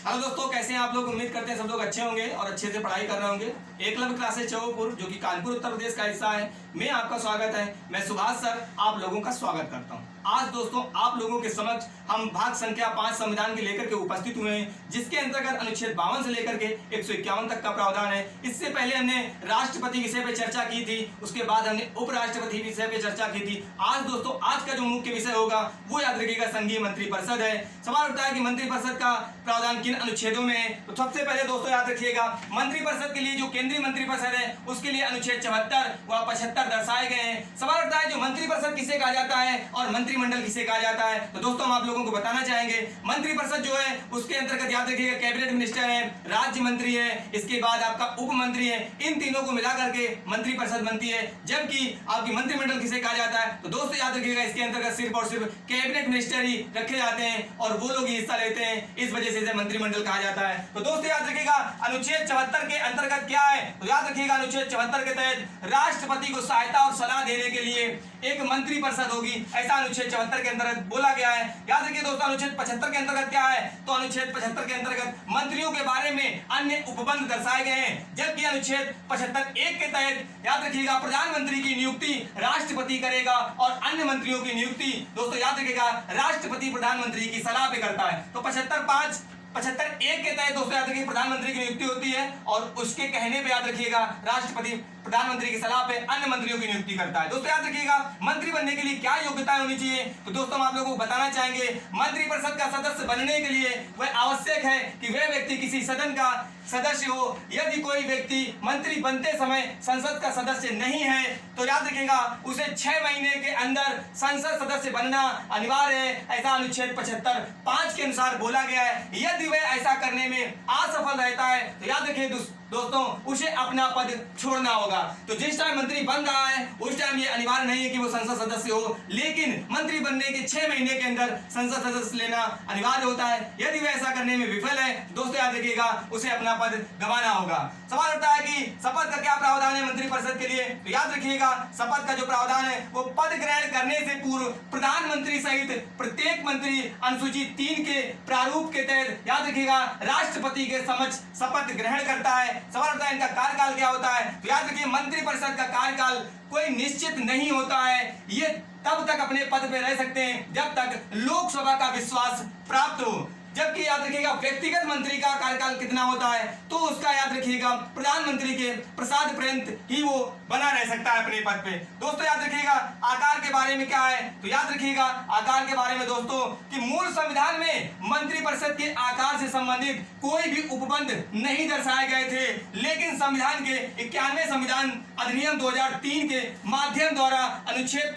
Hello दोस्तों, कैसे हैं आप लोग। उम्मीद करते हैं सब लोग अच्छे होंगे और अच्छे से पढ़ाई कर रहे होंगे। एकलव्य क्लासेस चौपुर जो कि कानपुर उत्तर प्रदेश का हिस्सा है, में आपका स्वागत है। मैं सुभाष सर आप लोगों का स्वागत करता हूं। आज दोस्तों आप लोगों के समक्ष हम भाग संख्या 5 संविधान के लेकर के उपस्थित हुए हैं, जिसके अंतर्गत अनुच्छेद 52 से लेकर के 151 तक का प्रावधान है। इससे पहले हमने राष्ट्रपति विषय पर चर्चा की थी, उसके बाद हमने उपराष्ट्रपति विषय पर चर्चा की थी। आज दोस्तों आज का जो मुख्य विषय होगा वो याद रखिएगा संघीय मंत्रिपरिषद है। सवाल उठता है कि मंत्रिपरिषद का प्रावधान किन अनुच्छेदों में है। तो सबसे पहले दोस्तों याद रखिएगा मंत्रिपरिषद के लिए जो केंद्रीय मंत्रिपरिषद है उसके लिए अनुच्छेद 74 व 75 दर्शाए गए हैं। सवाल उठता है जो मंत्रिपरिषद किसे कहा जाता है और मंत्रिमंडल किसे कहा जाता है। तो दोस्तों हम आप लोगों को बताना चाहेंगे मंत्रिपरिषद जो है उसके अंतर्गत याद रखिएगा कैबिनेट मिनिस्टर है, राज्य मंत्री है, इसके बाद आपका उप मंत्री है, इन तीनों को मिला करके मंत्रिपरिषद बनती है। जबकि आपकी मंत्रिमंडल किसे कहा जाता है तो दोस्तों याद रखिएगा इसके अंतर्गत सिर्फ और सिर्फ कैबिनेट मिनिस्टर ही रखे जाते हैं और वो लोग ही हिस्सा लेते हैं, इस वजह से इसे मंत्रिमंडल कहा जाता है। तो दोस्तों याद रखिएगा अनुच्छेद 74 के अंतर्गत क्या है तो याद रखिएगा अनुच्छेद 74 के तहत राष्ट्रपति को सहायता और सलाह देने के लिए एक मंत्रिपरिषद होगी, ऐसा अनुच्छेद 74 के अंतर्गत बोला गया है। याद रखिए दोस्तों अनुच्छेद 75 के अंतर्गत क्या है तो अनुच्छेद 75 के अंतर्गत मंत्रियों के बारे में अन्य उपबंध दर्शाए गए हैं। जबकि अनुच्छेद 75(1) के तहत याद रखिएगा प्रधानमंत्री की नियुक्ति राष्ट्रपति करेगा और अन्य मंत्रियों की नियुक्ति दोस्तों याद रखिएगा राष्ट्रपति प्रधानमंत्री की सलाह पे करता है। तो 75(1) के तहत दोस्तों याद रखिए प्रधानमंत्री की नियुक्ति होती है और उसके कहने पे याद रखिएगा राष्ट्रपति प्रधानमंत्री की सलाह पे अन्य मंत्रियों की नियुक्ति करता है। दोस्तों याद रखिएगा मंत्री बनने के लिए क्या योग्यताएं होनी चाहिए तो दोस्तों हम आप लोगों को बताना चाहेंगे मंत्रिपरिषद का सदस्य बनने के लिए वह आवश्यक है कि वह व्यक्ति किसी सदन का सदस्य हो। यदि कोई व्यक्ति मंत्री बनते समय संसद का सदस्य नहीं है तो याद रखिएगा उसे 6 महीने के अंदर संसद सदस्य बनना अनिवार्य है, ऐसा अनुच्छेद 75(5) के अनुसार बोला गया है। यदि वह ऐसा करने में असफल रहता है तो याद रखिए दोस्तों उसे अपना पद छोड़ना होगा। तो जिस टाइम मंत्री बन रहा है उस टाइम ये अनिवार्य नहीं है कि वो संसद सदस्य हो, लेकिन मंत्री बनने के 6 महीने के अंदर संसद सदस्य लेना अनिवार्य होता है। यदि वह ऐसा करने में विफल है दोस्तों याद रखिएगा उसे अपना पद गंवाना होगा। सवाल उठता है कि शपथ का क्या प्रावधान है मंत्रिपरिषद के लिए तो याद रखिएगा शपथ का जो प्रावधान है वो पद ग्रहण करने से पूर्व प्रधानमंत्री सहित प्रत्येक मंत्री अनुसूची 3 के प्रारूप के तहत याद रखिएगा राष्ट्रपति के समक्ष शपथ ग्रहण करता है। सवाल उठता है इनका कार्यकाल क्या होता है तो याद रखिए मंत्रिपरिषद का कार्यकाल कोई निश्चित नहीं होता है। ये तब तक अपने पद पे रह सकते हैं जब तक लोकसभा का विश्वास प्राप्त हो। जबकि याद रखिएगा व्यक्तिगत मंत्री का कार्यकाल कितना होता है तो उसका याद रखिएगा प्रधानमंत्री के प्रसाद पर्यंत ही वो बना रह सकता है अपने पद पे। दोस्तों याद रखिएगा आकार के बारे में क्या है तो याद रखिएगा आकार के बारे में दोस्तों कि मूल संविधान में मंत्रिपरिषद के आकार से संबंधित कोई भी उपबंध नहीं दर्शाए गए थे, लेकिन संविधान के 91वें संविधान अधिनियम 2003 के माध्यम द्वारा अनुच्छेद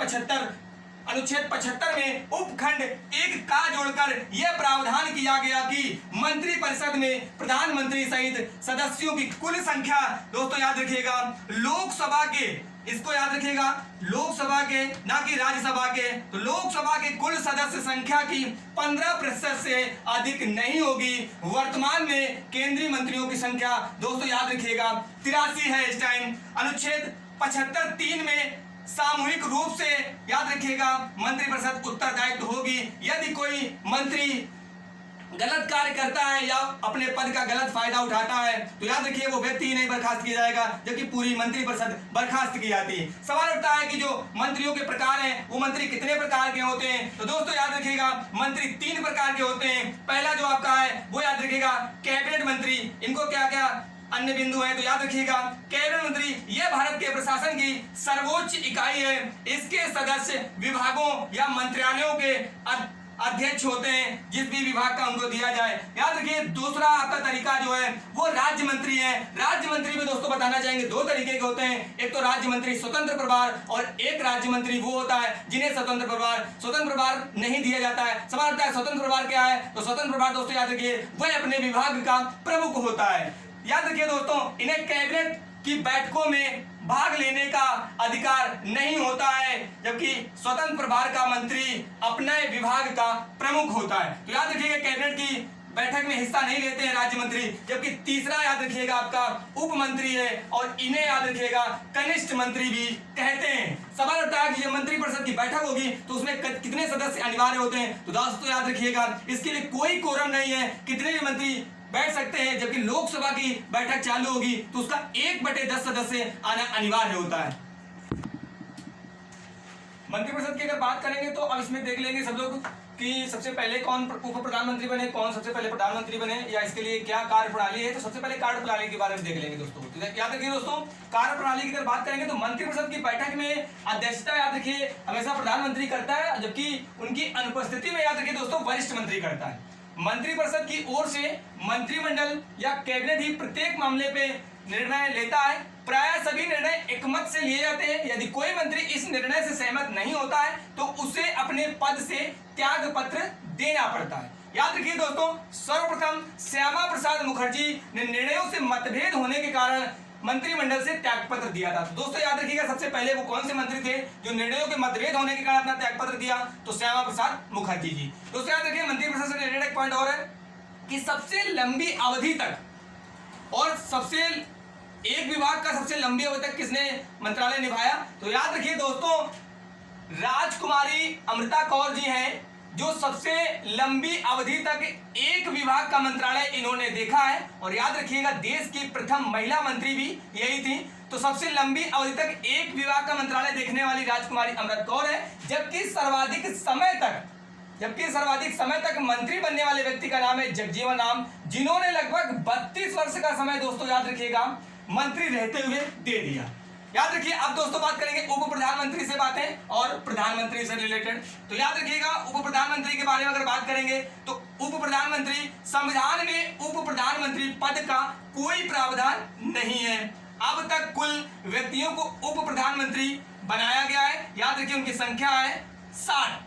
75 में उपखंड 1 का जोड़कर यह प्रावधान किया गया कि मंत्रिपरिषद में प्रधानमंत्री सहित सदस्यों की कुल संख्या दोस्तों याद रखिएगा लोकसभा के, इसको याद रखिएगा लोकसभा के ना कि राज्यसभा के, तो लोकसभा के कुल सदस्य संख्या की 15% से अधिक नहीं होगी। वर्तमान में केंद्रीय मंत्रियों की संख्या दोस्तों याद रखिएगा 83 है इस टाइम। अनुच्छेद 75(3) में सामूहिक रूप से याद रखिएगा मंत्रिपरिषद उत्तरदायित्व होगी। यदि कोई मंत्री गलत कार्य करता है या अपने पद का गलत फायदा उठाता है तो याद रखिए वो व्यक्ति ही नहीं बर्खास्त किया जाएगा, जबकि पूरी मंत्रिपरिषद बर्खास्त की जाती है। सवाल उठता है कि जो मंत्रियों के प्रकार हैं वो मंत्री कितने प्रकार के होते हैं तो दोस्तों याद रखिएगा मंत्री 3 प्रकार के होते हैं। पहला जो आपका है वो याद रखिएगा कैबिनेट मंत्री। इनको क्या क्या अन्य बिंदु है तो याद रखिएगा कैबिनेट मंत्री यह भारत के प्रशासन की सर्वोच्च इकाई है। इसके सदस्य विभागों या मंत्रालयों के अध्यक्ष होते हैं, जिस भी विभाग का उनको दिया जाए। याद रखिए दूसरा आपका तरीका जो है वो राज्य मंत्री है। राज्य मंत्री में दोस्तों बताना चाहेंगे 2 तरीके के होते हैं, एक तो राज्य मंत्री स्वतंत्र प्रभार और एक राज्य मंत्री वो होता है जिन्हें स्वतंत्र प्रभार नहीं दिया जाता है। सवाल होता है स्वतंत्र प्रभार क्या है तो स्वतंत्र प्रभार दोस्तों याद रखिए वह अपने विभाग का प्रमुख होता है। याद रखिए दोस्तों इन्हें कैबिनेट की बैठकों में भाग लेने का अधिकार नहीं होता है, जबकि स्वतंत्र प्रभार का मंत्री अपने विभाग का प्रमुख होता है। तो याद रखिएगा कैबिनेट की बैठक में हिस्सा नहीं लेते हैं राज्य मंत्री, जबकि तीसरा याद रखिएगा आपका उप मंत्री है और इन्हें याद रखिएगा कनिष्ठ मंत्री भी कहते हैं। सवाल उठता है कि जब मंत्रिपरिषद की बैठक होगी तो उसमें कितने सदस्य अनिवार्य होते हैं, तो दोस्तों याद रखिएगा इसके लिए कोई कोरम नहीं है, कितने भी मंत्री बैठ सकते हैं। जबकि लोकसभा की बैठक चालू होगी तो उसका 1/10 सदस्य आना अनिवार्य होता है। मंत्रिपरिषद की अगर बात करेंगे तो अब इसमें देख लेंगे सब लोग कि सबसे पहले कौन उप प्रधानमंत्री बने, कौन सबसे पहले प्रधानमंत्री बने, या इसके लिए क्या कार्य प्रणाली है। तो सबसे पहले कार्य प्रणाली के बारे में देख लेंगे दोस्तों। तो याद रखिए दोस्तों, कार्य प्रणाली की अगर बात करेंगे तो मंत्रिपरिषद की बैठक में अध्यक्षता याद रखिए हमेशा प्रधानमंत्री करता है, जबकि उनकी अनुपस्थिति में याद रखिए दोस्तों वरिष्ठ मंत्री करता है। मंत्रिपरिषद की ओर से मंत्रिमंडल या कैबिनेट ही प्रत्येक मामले पे निर्णय लेता है। प्राय सभी निर्णय एकमत से लिए जाते हैं। यदि कोई मंत्री इस निर्णय से सहमत नहीं होता है तो उसे अपने पद से त्याग पत्र देना पड़ता है। याद रखिए दोस्तों, सर्वप्रथम श्यामा प्रसाद मुखर्जी ने निर्णयों से मतभेद होने के कारण मंत्रिमंडल से त्यागपत्र दिया था। तो दोस्तों याद रखिएगा सबसे पहले वो कौन से मंत्री थे जो निर्णयों के मतभेद होने के कारण अपना त्यागपत्र दिया, तो श्यामा प्रसाद मुखर्जी जी। दोस्तों याद रखिए मंत्रिपरिषद से रिलेटेड एक पॉइंट और है कि सबसे लंबी अवधि तक और सबसे एक विभाग का सबसे लंबी अवधि तक किसने मंत्रालय निभाया, तो याद रखिए दोस्तों राजकुमारी अमृता कौर जी हैं जो सबसे लंबी अवधि तक एक विभाग का मंत्रालय इन्होंने देखा है। और याद रखिएगा देश की प्रथम महिला मंत्री भी यही थी। तो सबसे लंबी अवधि तक एक विभाग का मंत्रालय देखने वाली राजकुमारी अमृता कौर है, जबकि सर्वाधिक समय तक मंत्री बनने वाले व्यक्ति का नाम है जगजीवन राम, जिन्होंने लगभग 32 वर्ष का समय दोस्तों याद रखिएगा मंत्री रहते हुए दे दिया। याद रखिए अब दोस्तों बात करेंगे उप प्रधानमंत्री से बातें और प्रधानमंत्री से रिलेटेड। तो याद रखिएगा उप प्रधानमंत्री के बारे में अगर बात करेंगे तो उप प्रधानमंत्री संविधान में उप प्रधानमंत्री पद का कोई प्रावधान नहीं है। अब तक कुल व्यक्तियों को उप प्रधानमंत्री बनाया गया है। याद रखिए उनकी संख्या है 60।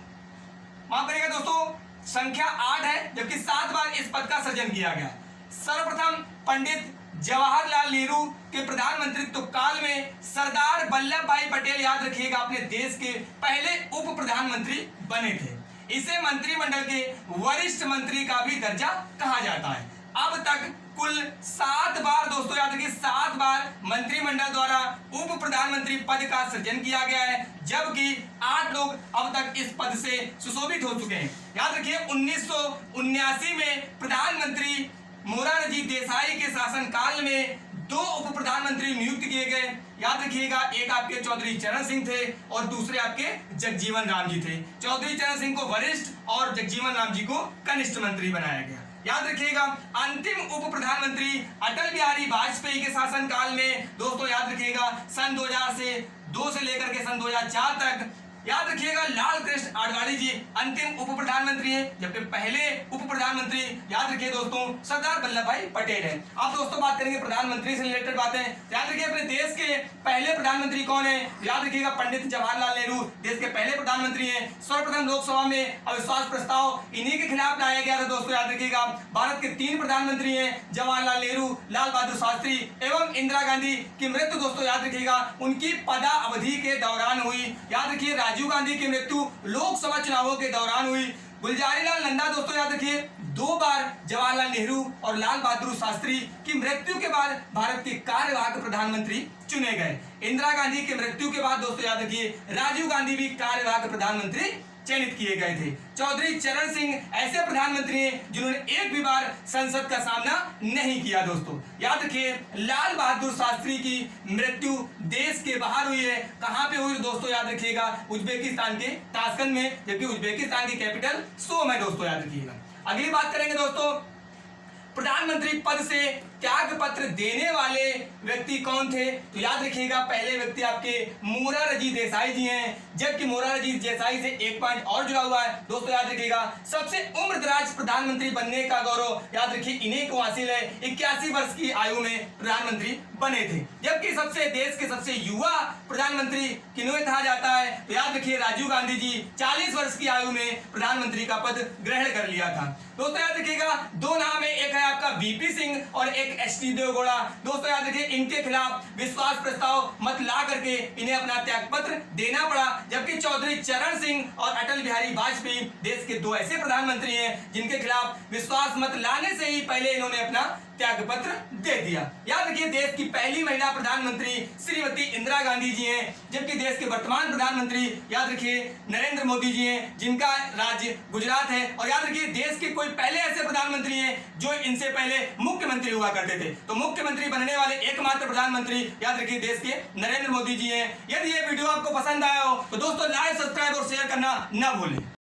माफ करिएगा दोस्तों, संख्या 8 है, जबकि 7 बार इस पद का सृजन किया गया। सर्वप्रथम पंडित जवाहरलाल नेहरू के प्रधानमंत्रित्व काल में सरदार वल्लभ भाई पटेल याद रखिएगा अपने देश के पहले उप प्रधानमंत्री बने थे। इसे मंत्रिमंडल के वरिष्ठ मंत्री का भी दर्जा कहा जाता है। अब तक कुल 7 बार दोस्तों याद रखिए 7 बार मंत्रिमंडल द्वारा उप प्रधानमंत्री पद का सृजन किया गया है, जबकि 8 लोग अब तक इस पद से सुशोभित हो चुके हैं। याद रखिए 1979 में प्रधानमंत्री मोरारजी देसाई के शासनकाल में 2 उप प्रधानमंत्री नियुक्त किए गए। याद रखिएगा एक आपके चौधरी चरण सिंह थे और दूसरे आपके जगजीवन राम जी थे। चौधरी चरण सिंह को वरिष्ठ और जगजीवन राम जी को कनिष्ठ मंत्री बनाया गया। याद रखिएगा अंतिम उप प्रधानमंत्री अटल बिहारी वाजपेयी के शासनकाल में दोस्तों याद रखिएगा सन 2002 से लेकर के सन 2004 तक याद रखिएगा लाल कृष्ण आडवाणी जी अंतिम उप प्रधानमंत्री हैं, जबकि पहले उप प्रधानमंत्री याद रखिए दोस्तों सरदार वल्लभ भाई पटेल हैं। अब दोस्तों बात करेंगे प्रधानमंत्री से रिलेटेड बातें। याद रखिए अपने देश के पहले प्रधानमंत्री कौन है, याद रखिएगा पंडित जवाहरलाल नेहरू देश के पहले प्रधानमंत्री हैं। सर्वप्रथम लोकसभा में अविश्वास प्रस्ताव इन्हीं के खिलाफ लाया गया था दोस्तों। याद रखिएगा भारत के 3 प्रधानमंत्री हैं, जवाहरलाल नेहरू, लाल बहादुर शास्त्री एवं इंदिरा गांधी की मृत्यु दोस्तों याद रखिएगा उनकी पदावधि के दौरान हुई। याद रखिए राजीव गांधी की मृत्यु लोकसभा चुनावों के दौरान हुई। गुलजारीलाल नंदा दोस्तों याद रखिए 2 बार जवाहरलाल नेहरू और लाल बहादुर शास्त्री की मृत्यु के बाद भारत के कार्यवाहक प्रधानमंत्री चुने गए। इंदिरा गांधी की मृत्यु के बाद दोस्तों याद रखिए राजीव गांधी भी कार्यवाहक प्रधानमंत्री चयनित किए गए थे। चौधरी चरण सिंह ऐसे प्रधानमंत्री हैं जिन्होंने एक भी बार संसद का सामना नहीं किया दोस्तों। याद रखिए लाल बहादुर शास्त्री की मृत्यु देश के बाहर हुई है। कहां पे हुई दोस्तों याद रखिएगा उज्बेकिस्तान के ताशकंद में, जबकि उज्बेकिस्तान की कैपिटल सोम है दोस्तों याद रखिएगा। अगली बात करेंगे दोस्तों प्रधानमंत्री पद से त्याग पत्र देने वाले व्यक्ति कौन थे, तो याद रखिएगा पहले व्यक्ति आपके मोरारजी देसाई जी हैं, जबकि मोरारजी देसाई से एक पॉइंट और जुड़ा हुआ है दोस्तों। याद रखिएगा सबसे उम्रदराज प्रधानमंत्री बनने का गौरव याद रखिए इन्हीं को हासिल है। 81 वर्ष की आयु में प्रधानमंत्री बने थे, जबकि देश के सबसे युवा प्रधानमंत्री किन्हें कहा जाता है, तो याद रखिए राजीव गांधी जी 40 वर्ष की आयु में प्रधानमंत्री का पद ग्रहण कर लिया था दोस्तों। याद रखिएगा 2 नाम है, एक है आपका वीपी सिंह और एक एचडी देवगौड़ा। दोस्तों याद रखिए, इनके खिलाफ विश्वास प्रस्ताव मत ला करके इन्हें अपना त्याग पत्र देना पड़ा। जबकि चौधरी चरण सिंह और अटल बिहारी वाजपेयी देश के दो ऐसे प्रधानमंत्री हैं जिनके खिलाफ विश्वास मत लाने से ही पहले इन्होंने अपना त्याग पत्र दे दिया। याद रखिए, देश की पहली महिला प्रधानमंत्री श्रीमती इंदिरा गांधी जी हैं, जबकि देश के वर्तमान प्रधानमंत्री याद रखिए नरेंद्र मोदी जी हैं, जिनका राज्य गुजरात है। और याद रखिए, देश के कोई पहले ऐसे प्रधानमंत्री हैं जो इनसे पहले मुख्यमंत्री हुआ करते थे। तो मुख्यमंत्री बनने वाले एकमात्र प्रधानमंत्री याद रखिए देश के नरेंद्र मोदी जी हैं। यदि ये वीडियो आपको पसंद आया हो तो दोस्तों लाइक, सब्सक्राइब और शेयर करना न भूलें।